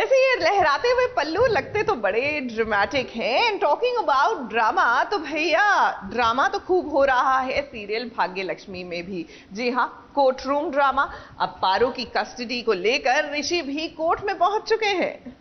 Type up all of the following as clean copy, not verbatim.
वैसे ये लहराते हुए पल्लू लगते तो बड़े ड्रामेटिक हैं। एंड टॉकिंग अबाउट ड्रामा, तो भैया ड्रामा तो खूब हो रहा है सीरियल भाग्य लक्ष्मी में भी। जी हाँ, कोर्ट रूम ड्रामा। अब पारो की कस्टडी को लेकर ऋषि भी कोर्ट में पहुंच चुके हैं।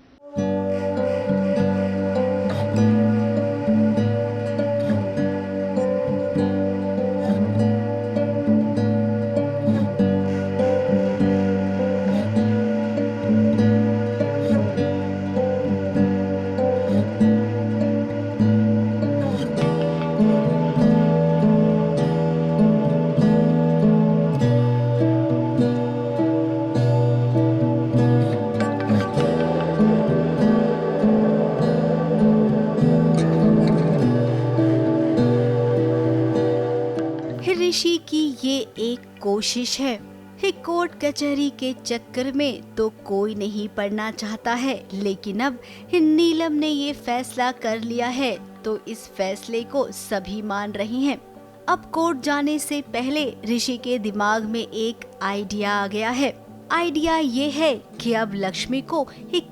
ऋषि की ये एक कोशिश है। कोर्ट कचहरी के चक्कर में तो कोई नहीं पड़ना चाहता है, लेकिन अब नीलम ने ये फैसला कर लिया है तो इस फैसले को सभी मान रही हैं। अब कोर्ट जाने से पहले ऋषि के दिमाग में एक आइडिया आ गया है। आइडिया ये है कि अब लक्ष्मी को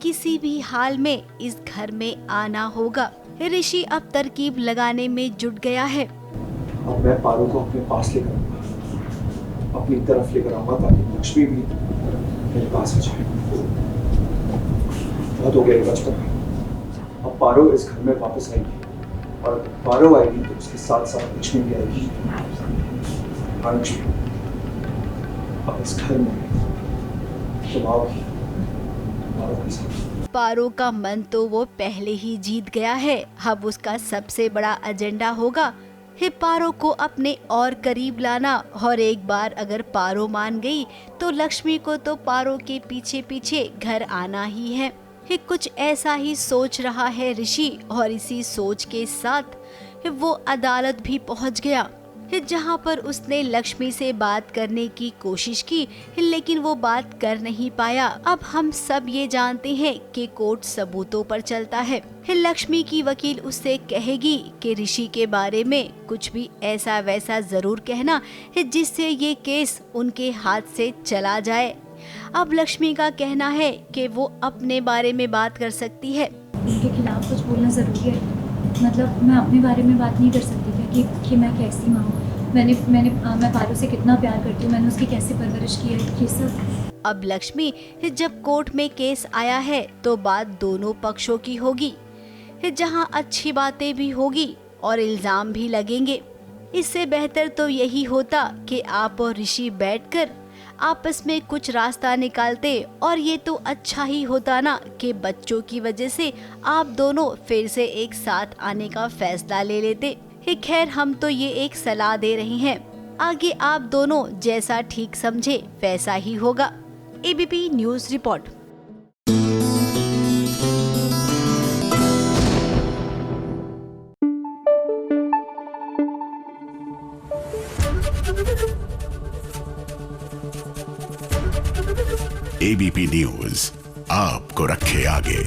किसी भी हाल में इस घर में आना होगा। ऋषि अब तरकीब लगाने में जुट गया है। अब मैं पारो को अपने पास लेकर आऊंगा, अपनी तरफ लेकर आऊंगा, ताकि लक्ष्मी भी मेरे पास आ जाए। बहुत हो गया ये बचपन में। अब पारो इस घर में वापस आएगी, और पारो आएगी तो उसके साथ साथ लक्ष्मी भी आएगी। हाँ लक्ष्मी, अब इस घर में तुम आओगी पारो के साथ। पारो का मन तो वो पहले ही जीत गया है। अब उसका सबसे बड़ा एजेंडा होगा पारो को अपने और करीब लाना। और एक बार अगर पारो मान गई तो लक्ष्मी को तो पारो के पीछे पीछे घर आना ही है। कुछ ऐसा ही सोच रहा है ऋषि, और इसी सोच के साथ वो अदालत भी पहुंच गया, जहां पर उसने लक्ष्मी से बात करने की कोशिश की, लेकिन वो बात कर नहीं पाया। अब हम सब ये जानते हैं कि कोर्ट सबूतों पर चलता है। लक्ष्मी की वकील उससे कहेगी कि ऋषि के बारे में कुछ भी ऐसा वैसा जरूर कहना जिससे ये केस उनके हाथ से चला जाए। अब लक्ष्मी का कहना है कि वो अपने बारे में बात कर सकती है। उनके खिलाफ कुछ बोलना जरूरी है? मतलब मैं अपने बारे में बात नहीं कर सकती कि मैं कैसी माँ हूँ, मैं पारो से कितना प्यार करती हूँ, मैंने उसकी कैसे परवरिश की है, ये सब। अब लक्ष्मी जब कोर्ट में केस आया है तो बात दोनों पक्षों की होगी, जहाँ अच्छी बातें भी होगी और इल्जाम भी लगेंगे। इससे बेहतर तो यही होता कि आप और ऋषि बैठकर आपस में कुछ रास्ता निकालते, और ये तो अच्छा ही होता ना कि बच्चों की वजह से आप दोनों फिर से एक साथ आने का फैसला ले लेते। खैर, हम तो ये एक सलाह दे रही हैं, आगे आप दोनों जैसा ठीक समझे वैसा ही होगा। ABP news report. ABP news आपको रखे आगे।